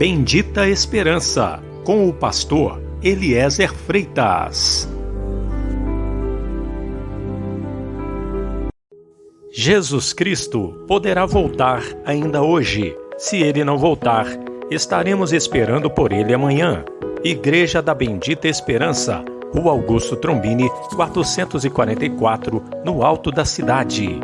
Bendita Esperança, com o pastor Eliezer Freitas. Jesus Cristo poderá voltar ainda hoje. Se ele não voltar, estaremos esperando por ele amanhã. Igreja da Bendita Esperança, Rua Augusto Trombini, 444, no alto da cidade.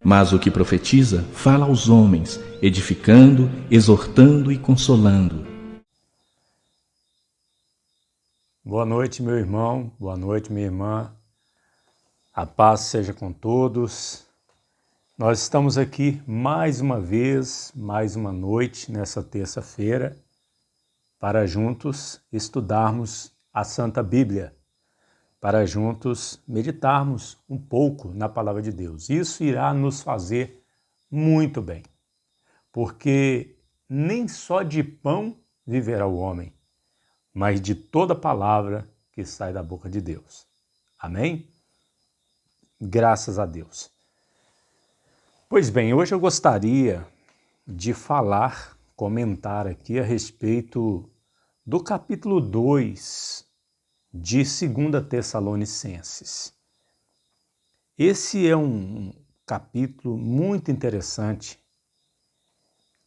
Mas o que profetiza, fala aos homens, edificando, exortando e consolando. Boa noite, meu irmão, boa noite, minha irmã. A paz seja com todos. Nós estamos aqui mais uma vez, mais uma noite, nessa terça-feira, para juntos estudarmos a Santa Bíblia, para juntos meditarmos um pouco na Palavra de Deus. Isso irá nos fazer muito bem, porque nem só de pão viverá o homem, mas de toda palavra que sai da boca de Deus. Amém? Graças a Deus. Pois bem, hoje eu gostaria de comentar aqui a respeito do capítulo 2 de 2 Tessalonicenses. Esse é um capítulo muito interessante,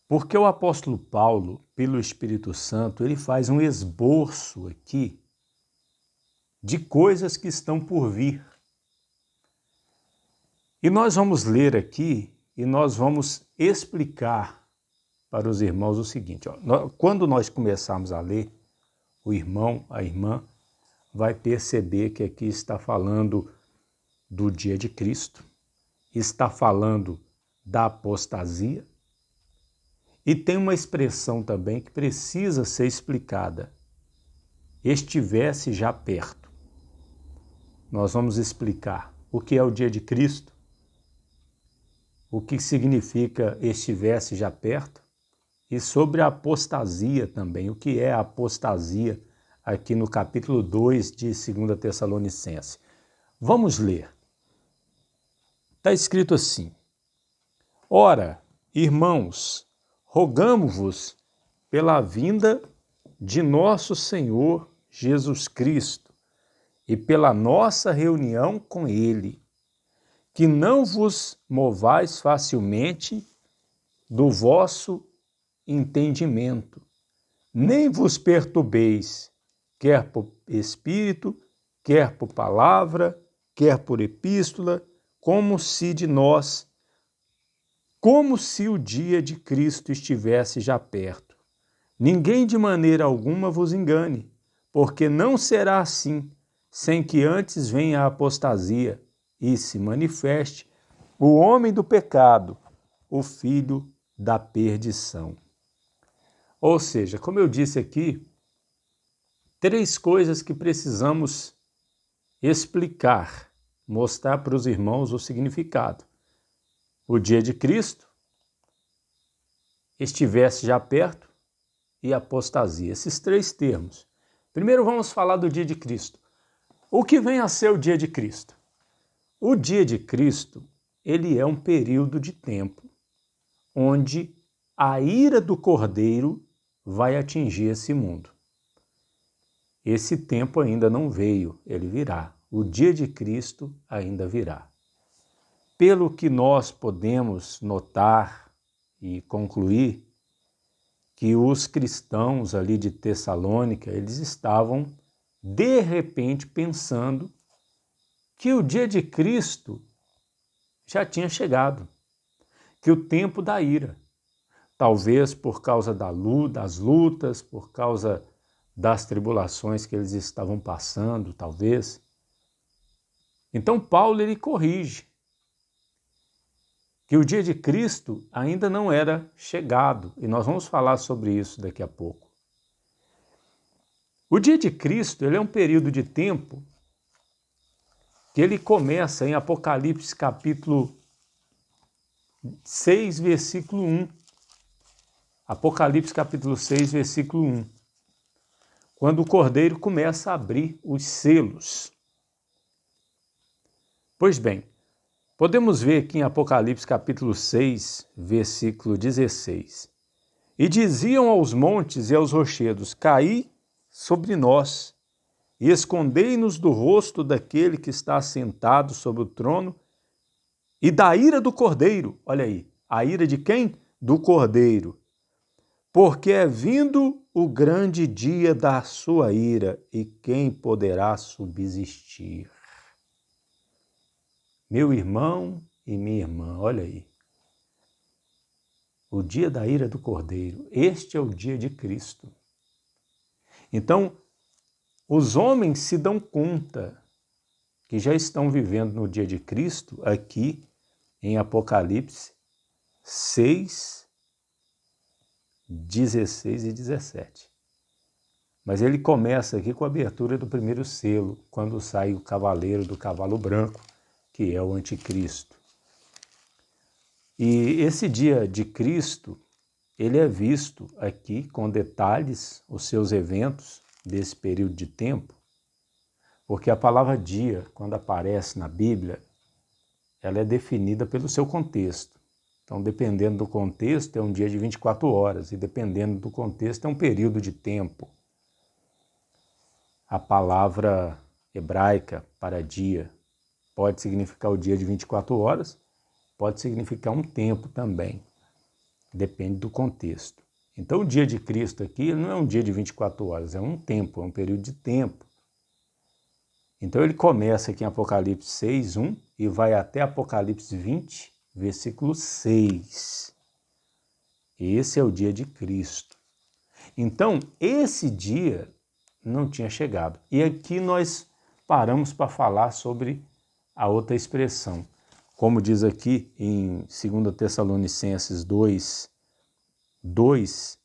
porque o apóstolo Paulo, pelo Espírito Santo, ele faz um esboço aqui de coisas que estão por vir. E nós vamos ler aqui e nós vamos explicar para os irmãos o seguinte. Quando nós começarmos a ler, o irmão, a irmã, vai perceber que aqui está falando do dia de Cristo, está falando da apostasia, e tem uma expressão também que precisa ser explicada. Estivesse já perto. Nós vamos explicar o que é o dia de Cristo, o que significa estivesse já perto, e sobre a apostasia também, o que é a apostasia aqui no capítulo 2 de 2 Tessalonicenses. Vamos ler. Está escrito assim: Ora, irmãos, rogamo-vos pela vinda de nosso Senhor Jesus Cristo e pela nossa reunião com Ele, que não vos movais facilmente do vosso entendimento, nem vos perturbeis, quer por espírito, quer por palavra, quer por epístola, como se o dia de Cristo estivesse já perto. Ninguém de maneira alguma vos engane, porque não será assim, sem que antes venha a apostasia e se manifeste o homem do pecado, o filho da perdição. Ou seja, como eu disse aqui, 3 coisas que precisamos explicar, mostrar para os irmãos o significado. O dia de Cristo, estivesse já perto, e apostasia. Esses 3 termos. Primeiro vamos falar do dia de Cristo. O que vem a ser o dia de Cristo? O dia de Cristo, ele é um período de tempo onde a ira do Cordeiro vai atingir esse mundo. Esse tempo ainda não veio, ele virá. O dia de Cristo ainda virá. Pelo que nós podemos notar e concluir, que os cristãos ali de Tessalônica, eles estavam, de repente, pensando que o dia de Cristo já tinha chegado, que o tempo da ira, talvez por causa das lutas, por causa das tribulações que eles estavam passando, talvez. Então Paulo, ele corrige que o dia de Cristo ainda não era chegado, e nós vamos falar sobre isso daqui a pouco. O dia de Cristo, ele é um período de tempo que ele começa em Apocalipse capítulo 6, versículo 1. Apocalipse capítulo 6, versículo 1. Quando o Cordeiro começa a abrir os selos. Pois bem, Podemos ver aqui em Apocalipse capítulo 6, versículo 16. E diziam aos montes e aos rochedos: caí sobre nós, e escondei-nos do rosto daquele que está assentado sobre o trono e da ira do Cordeiro. Olha aí, a ira de quem? Do Cordeiro. Porque é vindo o grande dia da sua ira, e quem poderá subsistir? Meu irmão e minha irmã, olha aí. O dia da ira do Cordeiro, este é o dia de Cristo. Então, os homens se dão conta que já estão vivendo no dia de Cristo aqui em Apocalipse 6, 16 e 17. Mas ele começa aqui com a abertura do primeiro selo, quando sai o cavaleiro do cavalo branco, que é o anticristo. E esse dia de Cristo, ele é visto aqui com detalhes, os seus eventos desse período de tempo, porque a palavra dia, quando aparece na Bíblia, ela é definida pelo seu contexto. Então, dependendo do contexto, é um dia de 24 horas, e dependendo do contexto, é um período de tempo. A palavra hebraica para dia pode significar o dia de 24 horas, pode significar um tempo também, depende do contexto. Então, o dia de Cristo aqui não é um dia de 24 horas, é um tempo, é um período de tempo. Então, ele começa aqui em Apocalipse 6, 1 e vai até Apocalipse 20, versículo 6. Esse é o dia de Cristo. Então, esse dia não tinha chegado. E aqui nós paramos para falar sobre a outra expressão. Como diz aqui em 2 Tessalonicenses 2, 2,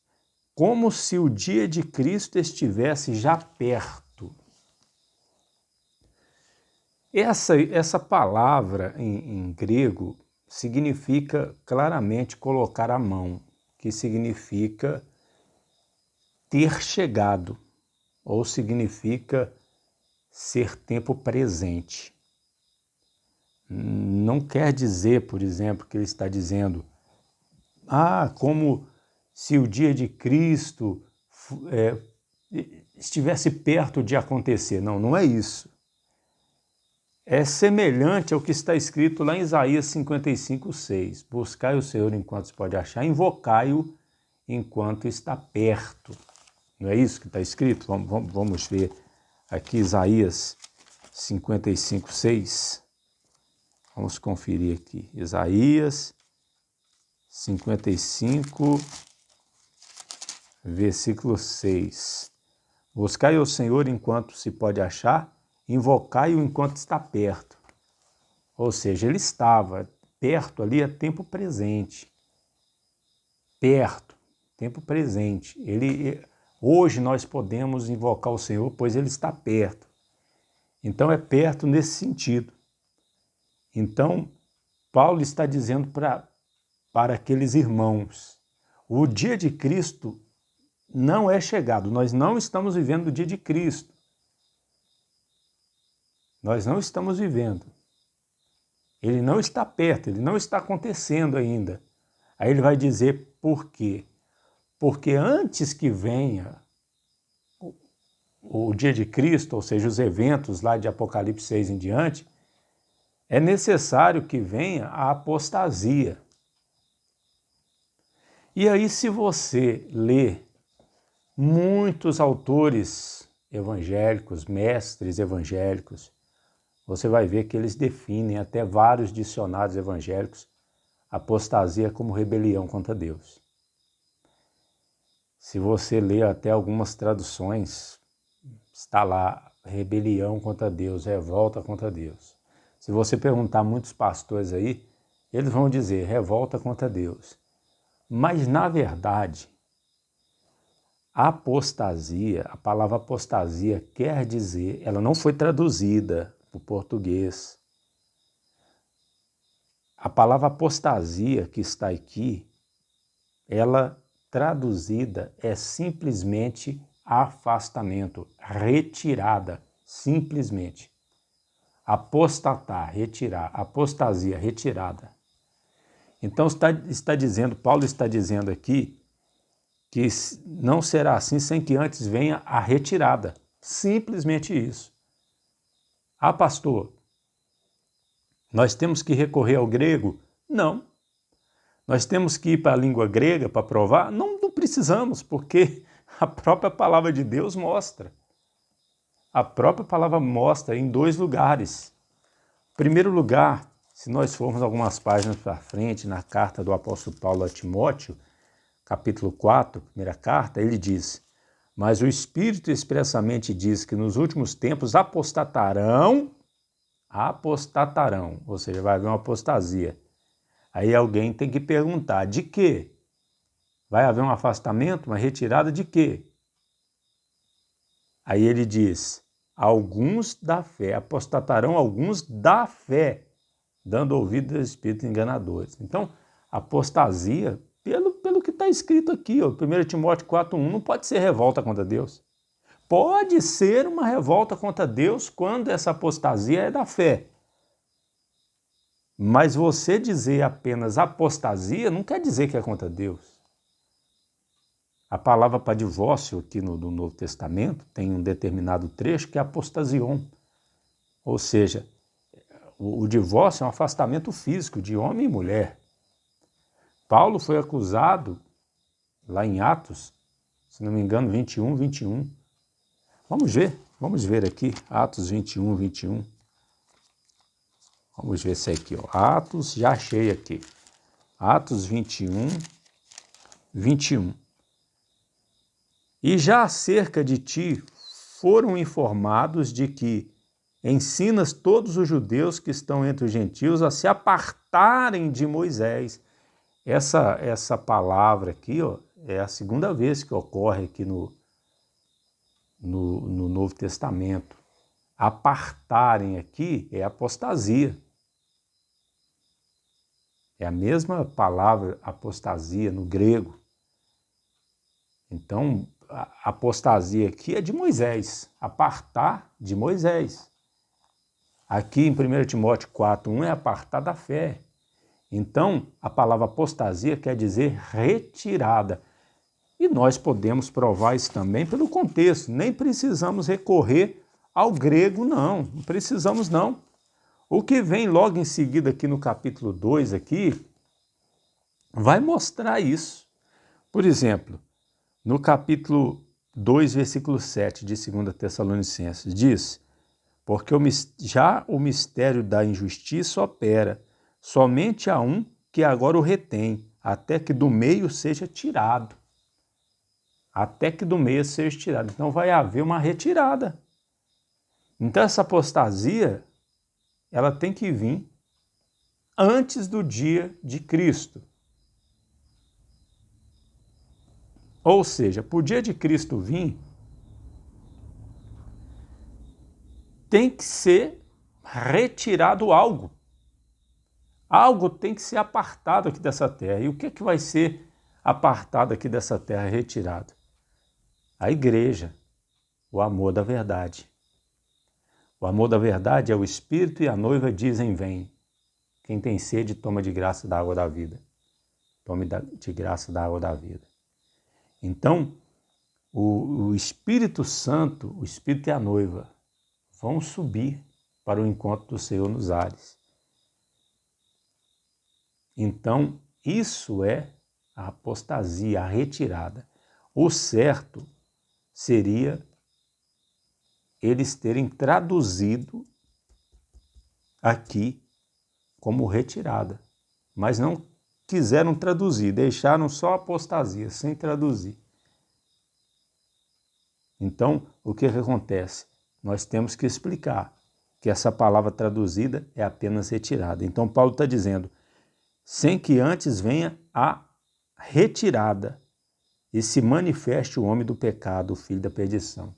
como se o dia de Cristo estivesse já perto. Essa palavra em grego significa claramente colocar a mão, que significa ter chegado, ou significa ser tempo presente. Não quer dizer, por exemplo, que ele está dizendo, como se o dia de Cristo estivesse perto de acontecer. Não, não é isso. É semelhante ao que está escrito lá em Isaías 55, 6. Buscai o Senhor enquanto se pode achar, invocai-o enquanto está perto. Não é isso que está escrito? Vamos ver aqui Isaías 55, 6. Vamos conferir aqui. Isaías 55, versículo 6. Buscai o Senhor enquanto se pode achar, invocai-o enquanto está perto. Ou seja, ele estava perto ali a tempo presente. Perto, tempo presente. Hoje nós podemos invocar o Senhor, pois ele está perto. Então é perto nesse sentido. Então, Paulo está dizendo para aqueles irmãos, o dia de Cristo não é chegado, nós não estamos vivendo o dia de Cristo. Nós não estamos vivendo. Ele não está perto, ele não está acontecendo ainda. Aí ele vai dizer por quê? Porque antes que venha o dia de Cristo, ou seja, os eventos lá de Apocalipse 6 em diante, é necessário que venha a apostasia. E aí, se você lê muitos autores evangélicos, mestres evangélicos, você vai ver que eles definem até vários dicionários evangélicos apostasia como rebelião contra Deus. Se você ler até algumas traduções, está lá, rebelião contra Deus, revolta contra Deus. Se você perguntar a muitos pastores aí, eles vão dizer revolta contra Deus. Mas, na verdade, apostasia, a palavra apostasia quer dizer, ela não foi traduzida para o português. A palavra apostasia que está aqui, ela traduzida é simplesmente afastamento, retirada, simplesmente. Apostatar, retirar, apostasia, retirada. Então Paulo está dizendo aqui que não será assim sem que antes venha a retirada. Simplesmente isso. Ah, pastor, nós temos que recorrer ao grego? Não. Nós temos que ir para a língua grega para provar? Não, não precisamos, porque a própria palavra de Deus mostra. A própria palavra mostra em 2 lugares. Em primeiro lugar, se nós formos algumas páginas para frente, na carta do apóstolo Paulo a Timóteo, capítulo 4, primeira carta, ele diz: mas o Espírito expressamente diz que nos últimos tempos apostatarão, ou seja, vai haver uma apostasia. Aí alguém tem que perguntar, de quê? Vai haver um afastamento, uma retirada de quê? Aí ele diz, alguns da fé, apostatarão alguns da fé, dando ouvido aos espíritos enganadores. Então, apostasia, pelo que está escrito aqui, ó, 1 Timóteo 4,1, não pode ser revolta contra Deus. Pode ser uma revolta contra Deus quando essa apostasia é da fé. Mas você dizer apenas apostasia não quer dizer que é contra Deus. A palavra para divórcio aqui no Novo Testamento tem um determinado trecho que é apostasion. Ou seja, o divórcio é um afastamento físico de homem e mulher. Paulo foi acusado, lá em Atos, se não me engano, 21. Vamos ver aqui, Atos 21. Vamos ver isso aqui, ó. Atos, já achei aqui. Atos 21. E já acerca de ti foram informados de que ensinas todos os judeus que estão entre os gentios a se apartarem de Moisés. Essa palavra aqui, ó, é a segunda vez que ocorre aqui no Novo Testamento. Apartarem aqui é apostasia. É a mesma palavra apostasia no grego. Então, a apostasia aqui é de Moisés, apartar de Moisés. Aqui em 1 Timóteo 4,1 é apartar da fé. Então, a palavra apostasia quer dizer retirada. E nós podemos provar isso também pelo contexto. Nem precisamos recorrer ao grego, não precisamos não. O que vem logo em seguida aqui no capítulo 2, aqui, vai mostrar isso. Por exemplo, no capítulo 2, versículo 7 de 2 Tessalonicenses, diz: porque já o mistério da injustiça opera, somente há um que agora o retém, até que do meio seja tirado. Até que do meio seja tirado. Então vai haver uma retirada. Então essa apostasia, ela tem que vir antes do dia de Cristo. Ou seja, para o dia de Cristo vir, tem que ser retirado algo. Algo tem que ser apartado aqui dessa terra. E o que é que vai ser apartado aqui dessa terra, retirado? A igreja, o amor da verdade. O amor da verdade é o Espírito e a noiva dizem vem. Quem tem sede, toma de graça da água da vida. Tome de graça da água da vida. Então, o Espírito Santo, o Espírito e a noiva, vão subir para o encontro do Senhor nos ares. Então, isso é a apostasia, a retirada. O certo seria eles terem traduzido aqui como retirada, mas não quiseram traduzir, deixaram só apostasia, sem traduzir. Então, o que acontece? Nós temos que explicar que essa palavra traduzida é apenas retirada. Então, Paulo está dizendo, sem que antes venha a retirada e se manifeste o homem do pecado, o filho da perdição.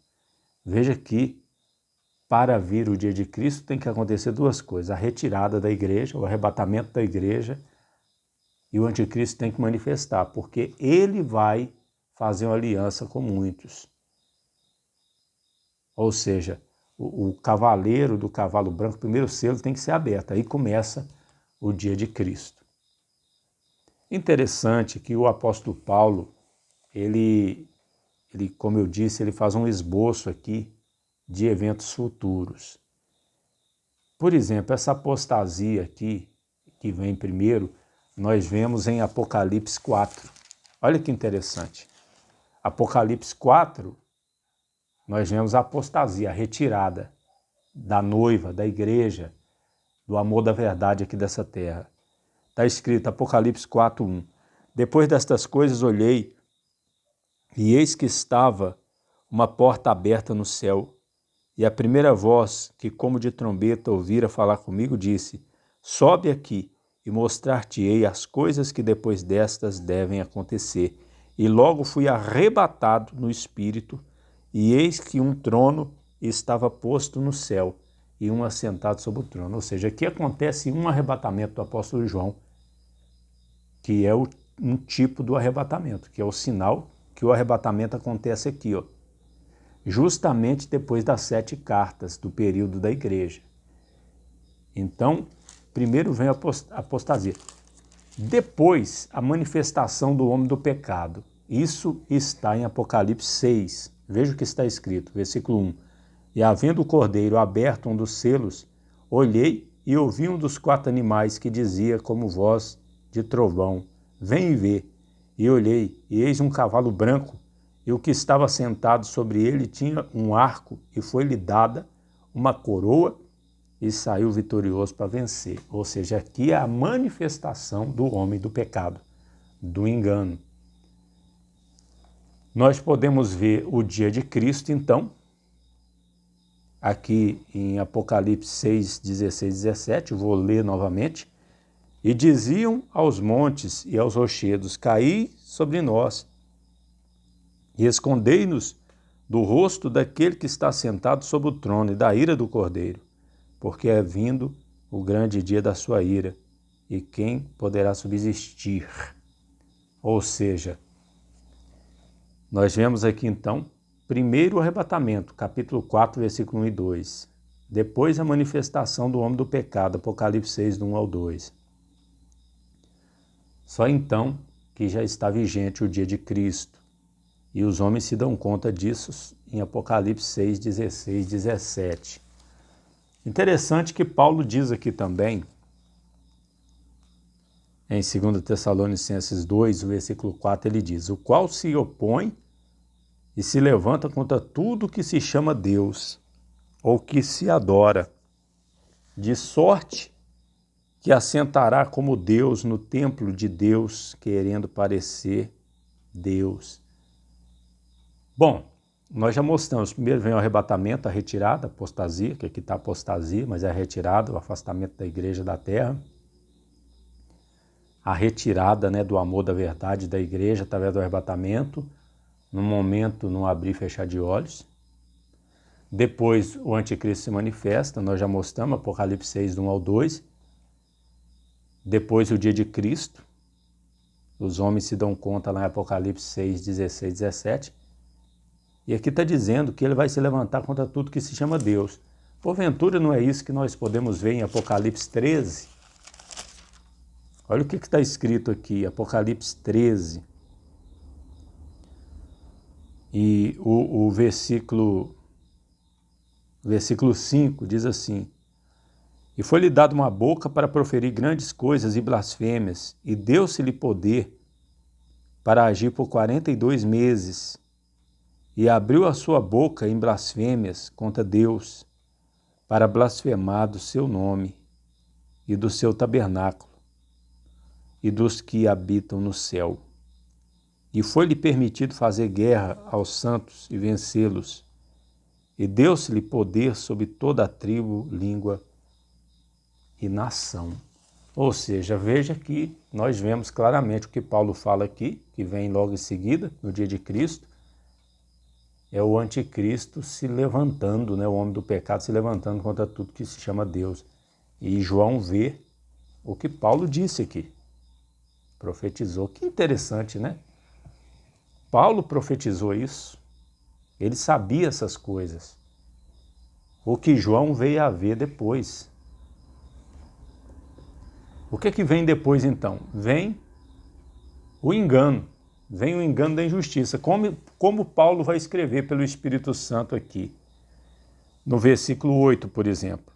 Veja que, para vir o dia de Cristo, tem que acontecer duas coisas. A retirada da igreja, o arrebatamento da igreja, e o anticristo tem que manifestar, porque ele vai fazer uma aliança com muitos. Ou seja, o cavaleiro do cavalo branco, o primeiro selo tem que ser aberto. Aí começa o dia de Cristo. Interessante que o apóstolo Paulo, ele, como eu disse, ele faz um esboço aqui de eventos futuros. Por exemplo, essa apostasia aqui, que vem primeiro, nós vemos em Apocalipse 4. Olha que interessante. Apocalipse 4, nós vemos a apostasia, a retirada da noiva, da igreja, do amor da verdade aqui dessa terra. Está escrito, Apocalipse 4:1. Depois destas coisas olhei, e eis que estava uma porta aberta no céu, e a primeira voz, que como de trombeta ouvira falar comigo, disse, sobe aqui, e mostrar-te-ei as coisas que depois destas devem acontecer. E logo fui arrebatado no espírito, e eis que um trono estava posto no céu, e um assentado sobre o trono. Ou seja, aqui acontece um arrebatamento do apóstolo João, que é um tipo do arrebatamento, que é o sinal que o arrebatamento acontece aqui, ó, justamente depois das 7 cartas do período da igreja. Então, primeiro vem a apostasia. Depois, a manifestação do homem do pecado. Isso está em Apocalipse 6. Veja o que está escrito, versículo 1. E havendo o cordeiro aberto um dos selos, olhei e ouvi um dos 4 animais que dizia como voz de trovão, vem e vê. E olhei, e eis um cavalo branco, e o que estava sentado sobre ele tinha um arco, e foi-lhe dada uma coroa, e saiu vitorioso para vencer. Ou seja, aqui é a manifestação do homem do pecado, do engano. Nós podemos ver o dia de Cristo, então, aqui em Apocalipse 6, 16, 17, vou ler novamente. E diziam aos montes e aos rochedos, caí sobre nós, e escondei-nos do rosto daquele que está sentado sobre o trono e da ira do Cordeiro, porque é vindo o grande dia da sua ira, e quem poderá subsistir? Ou seja, nós vemos aqui então, primeiro o arrebatamento, capítulo 4, versículo 1 e 2. Depois a manifestação do homem do pecado, Apocalipse 6, do 1 ao 2. Só então que já está vigente o dia de Cristo. E os homens se dão conta disso em Apocalipse 6, 16, 17. Interessante que Paulo diz aqui também, em 2 Tessalonicenses 2, o versículo 4, ele diz, o qual se opõe e se levanta contra tudo que se chama Deus, ou que se adora, de sorte que assentará como Deus no templo de Deus, querendo parecer Deus. Bom, nós já mostramos, primeiro vem o arrebatamento, a retirada, a apostasia, que aqui está a apostasia, mas é a retirada, o afastamento da igreja da terra, a retirada, né, do amor da verdade da igreja através do arrebatamento, no momento não abrir e fechar de olhos. Depois o anticristo se manifesta, nós já mostramos, Apocalipse 6, do 1 ao 2. Depois o dia de Cristo, os homens se dão conta lá em Apocalipse 6, 16, 17. E aqui está dizendo que ele vai se levantar contra tudo que se chama Deus. Porventura não é isso que nós podemos ver em Apocalipse 13? Olha o que está escrito aqui, Apocalipse 13. E o versículo 5 diz assim, e foi-lhe dado uma boca para proferir grandes coisas e blasfêmias, e deu-se-lhe poder para agir por 42 meses, e abriu a sua boca em blasfêmias contra Deus, para blasfemar do seu nome e do seu tabernáculo, e dos que habitam no céu. E foi-lhe permitido fazer guerra aos santos e vencê-los, e deu-se-lhe poder sobre toda a tribo, língua e nação. Ou seja, veja que nós vemos claramente o que Paulo fala aqui, que vem logo em seguida, no dia de Cristo, é o anticristo se levantando, né, o homem do pecado se levantando contra tudo que se chama Deus. E João vê o que Paulo disse aqui, profetizou. Que interessante, né? Paulo profetizou isso, ele sabia essas coisas. o que João veio a ver depois. O que vem depois então? Vem o engano, vem o engano da injustiça, como Paulo vai escrever pelo Espírito Santo aqui, no versículo 8, por exemplo.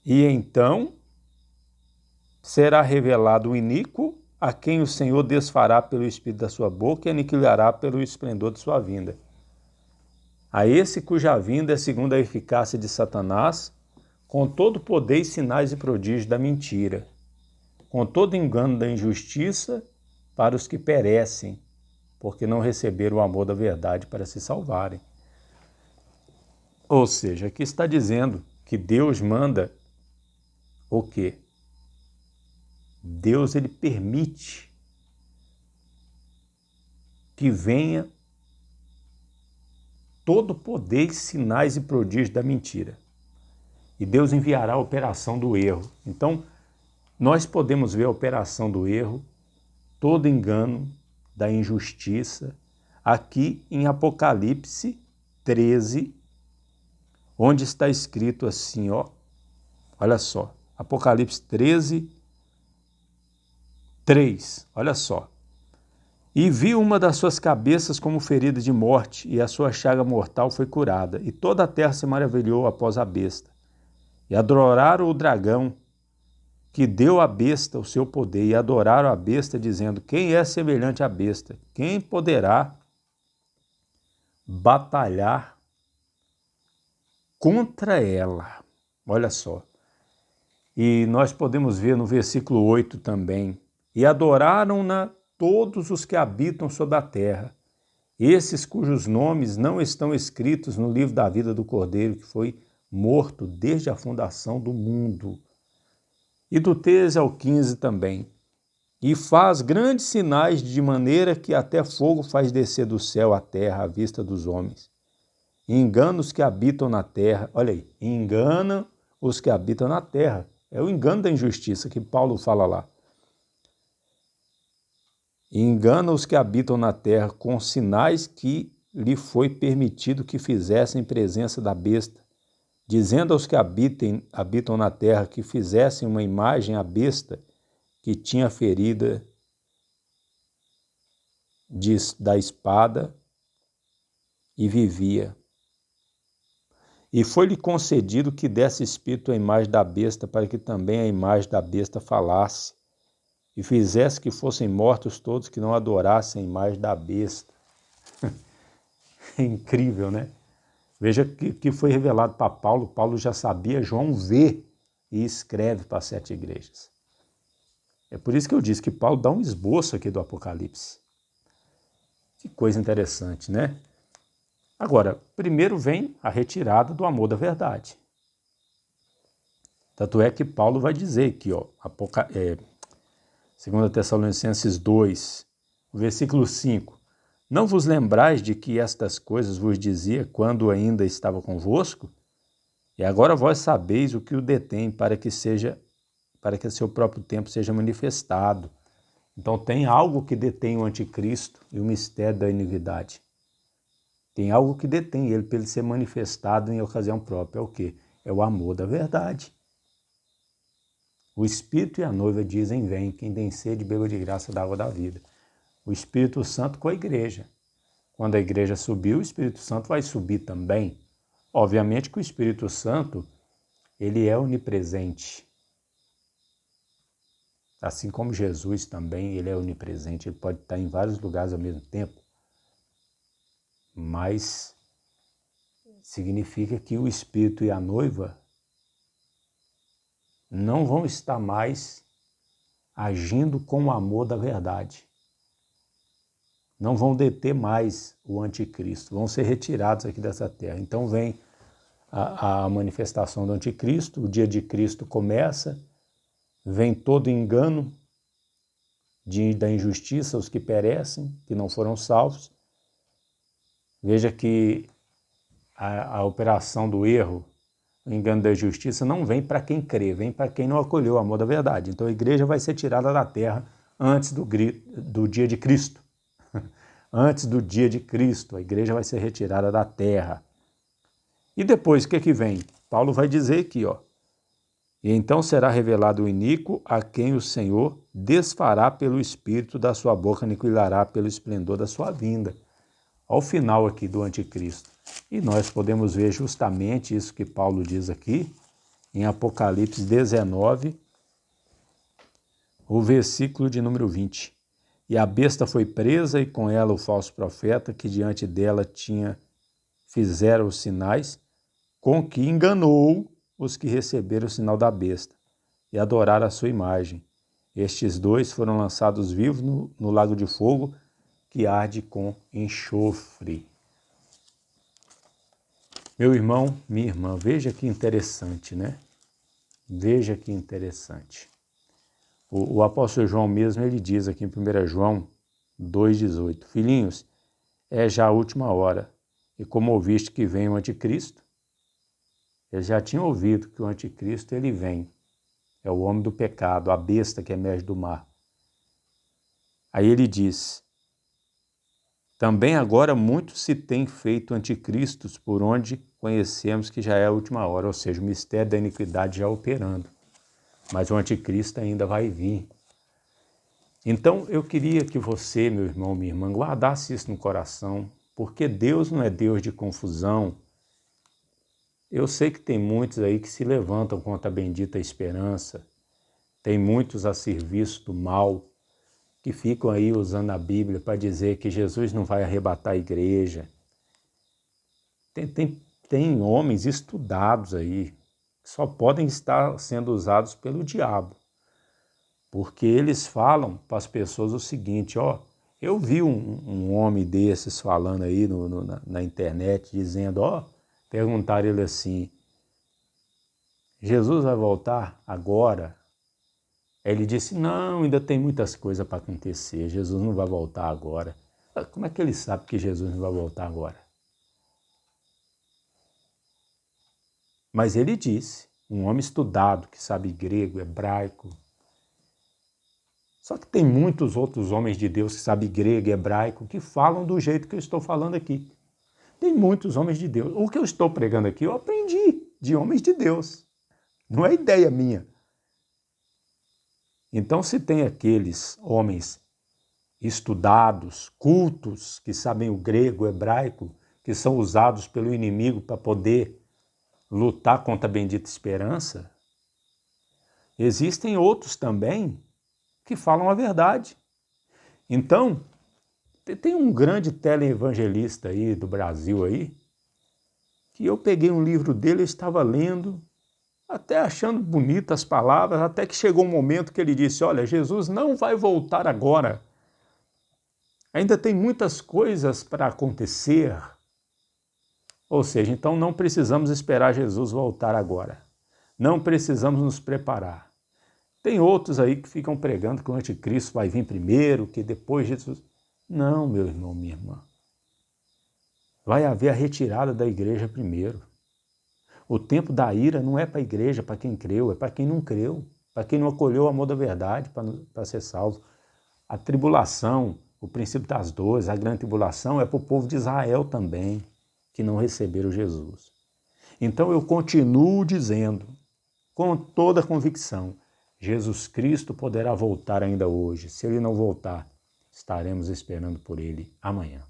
E então será revelado o iníquo, a quem o Senhor desfará pelo Espírito da sua boca e aniquilará pelo esplendor de sua vinda. A esse cuja vinda é segundo a eficácia de Satanás, com todo o poder e sinais e prodígios da mentira, com todo engano da injustiça para os que perecem, porque não receberam o amor da verdade para se salvarem. Ou seja, aqui está dizendo que Deus manda o quê? Deus, ele permite que venha todo o poder, sinais e prodígios da mentira. E Deus enviará a operação do erro. Então, nós podemos ver a operação do erro, todo engano da injustiça, aqui em Apocalipse 13, onde está escrito assim, ó, olha só, Apocalipse 13, 3, olha só. E vi uma das suas cabeças como ferida de morte, e a sua chaga mortal foi curada. E toda a terra se maravilhou após a besta. E adoraram o dragão, que deu à besta o seu poder, e adoraram a besta, dizendo: quem é semelhante à besta? Quem poderá batalhar contra ela? Olha só. E nós podemos ver no versículo 8 também. E adoraram-na todos os que habitam sobre a terra, esses cujos nomes não estão escritos no livro da vida do Cordeiro, que foi morto desde a fundação do mundo. E do 13 ao 15 também. E faz grandes sinais, de maneira que até fogo faz descer do céu à terra à vista dos homens. E engana os que habitam na terra. Olha aí, engana os que habitam na terra. É o engano da injustiça que Paulo fala lá. E engana os que habitam na terra com sinais que lhe foi permitido que fizessem em presença da besta, dizendo aos que habitam na terra que fizessem uma imagem à besta que tinha ferida da espada e vivia. E foi-lhe concedido que desse espírito à imagem da besta, para que também a imagem da besta falasse, e fizesse que fossem mortos todos que não adorassem a imagem da besta. É incrível, né? Veja que foi revelado para Paulo. Paulo já sabia, João vê e escreve para as 7 igrejas. É por isso que eu disse que Paulo dá um esboço aqui do Apocalipse. Que coisa interessante, né? Agora, primeiro vem a retirada do amor da verdade. Tanto é que Paulo vai dizer aqui, ó, 2 Tessalonicenses 2, versículo 5. Não vos lembrais de que estas coisas vos dizia quando ainda estava convosco? E agora vós sabeis o que o detém para que a seu próprio tempo seja manifestado. Então tem algo que detém o anticristo e o mistério da iniquidade. Tem algo que detém ele para ele ser manifestado em ocasião própria. É o quê? É o amor da verdade. O Espírito e a noiva dizem: vem, quem tem sede, beba de graça da água da vida. O Espírito Santo com a igreja. Quando a igreja subir, o Espírito Santo vai subir também. Obviamente que o Espírito Santo, ele é onipresente. Assim como Jesus também, ele é onipresente. Ele pode estar em vários lugares ao mesmo tempo. Mas significa que o Espírito e a noiva não vão estar mais agindo com o amor da verdade. Não vão deter mais o anticristo, vão ser retirados aqui dessa terra. Então vem a manifestação do anticristo, o dia de Cristo começa, vem todo engano da injustiça, os que perecem, que não foram salvos. Veja que a operação do erro, o engano da justiça, não vem para quem crê, vem para quem não acolheu o amor da verdade. Então a igreja vai ser tirada da terra antes do dia de Cristo. Antes do dia de Cristo, a igreja vai ser retirada da terra. E depois, o que vem? Paulo vai dizer aqui, ó. E então será revelado o iníquo, a quem o Senhor desfará pelo espírito da sua boca, aniquilará pelo esplendor da sua vinda. Ao final aqui do anticristo. E nós podemos ver justamente isso que Paulo diz aqui, em Apocalipse 19, o versículo de número 20. E a besta foi presa, e com ela o falso profeta, que diante dela fizeram os sinais, com que enganou os que receberam o sinal da besta e adoraram a sua imagem. Estes dois foram lançados vivos no lago de fogo, que arde com enxofre. Meu irmão, minha irmã, veja que interessante, né? Veja que interessante. O apóstolo João mesmo, ele diz aqui em 1 João 2,18, filhinhos, é já a última hora, e como ouviste que vem o anticristo, eles já tinham ouvido que o anticristo ele vem, é o homem do pecado, a besta que emerge do mar. Aí ele diz, também agora muito se tem feito anticristos, por onde conhecemos que já é a última hora, ou seja, o mistério da iniquidade já operando. Mas o anticristo ainda vai vir. Então eu queria que você, meu irmão, minha irmã, guardasse isso no coração, porque Deus não é Deus de confusão. Eu sei que tem muitos aí que se levantam contra a bendita esperança, tem muitos a serviço do mal, que ficam aí usando a Bíblia para dizer que Jesus não vai arrebatar a igreja. Tem homens estudados aí, que só podem estar sendo usados pelo diabo, porque eles falam para as pessoas o seguinte, ó, eu vi um homem desses falando aí na internet, dizendo, ó, perguntaram ele assim, Jesus vai voltar agora? Aí ele disse, não, ainda tem muitas coisas para acontecer, Jesus não vai voltar agora. Como é que ele sabe que Jesus não vai voltar agora? Mas ele disse, um homem estudado, que sabe grego, hebraico. Só que tem muitos outros homens de Deus que sabem grego e hebraico, que falam do jeito que eu estou falando aqui. Tem muitos homens de Deus. O que eu estou pregando aqui, eu aprendi de homens de Deus. Não é ideia minha. Então, se tem aqueles homens estudados, cultos, que sabem o grego, o hebraico, que são usados pelo inimigo para poder lutar contra a bendita esperança, existem outros também que falam a verdade. Então, tem um grande teleevangelista aí do Brasil aí, que eu peguei um livro dele, eu estava lendo, até achando bonitas as palavras, até que chegou um momento que ele disse, olha, Jesus não vai voltar agora. Ainda tem muitas coisas para acontecer. Ou seja, então não precisamos esperar Jesus voltar agora. Não precisamos nos preparar. Tem outros aí que ficam pregando que o anticristo vai vir primeiro, que depois Jesus... Não, meu irmão, minha irmã. Vai haver a retirada da igreja primeiro. O tempo da ira não é para a igreja, para quem creu, é para quem não creu, para quem não acolheu o amor da verdade para ser salvo. A tribulação, o princípio das dores, a grande tribulação é para o povo de Israel também, que não receberam Jesus. Então eu continuo dizendo, com toda a convicção, Jesus Cristo poderá voltar ainda hoje. Se ele não voltar, estaremos esperando por ele amanhã.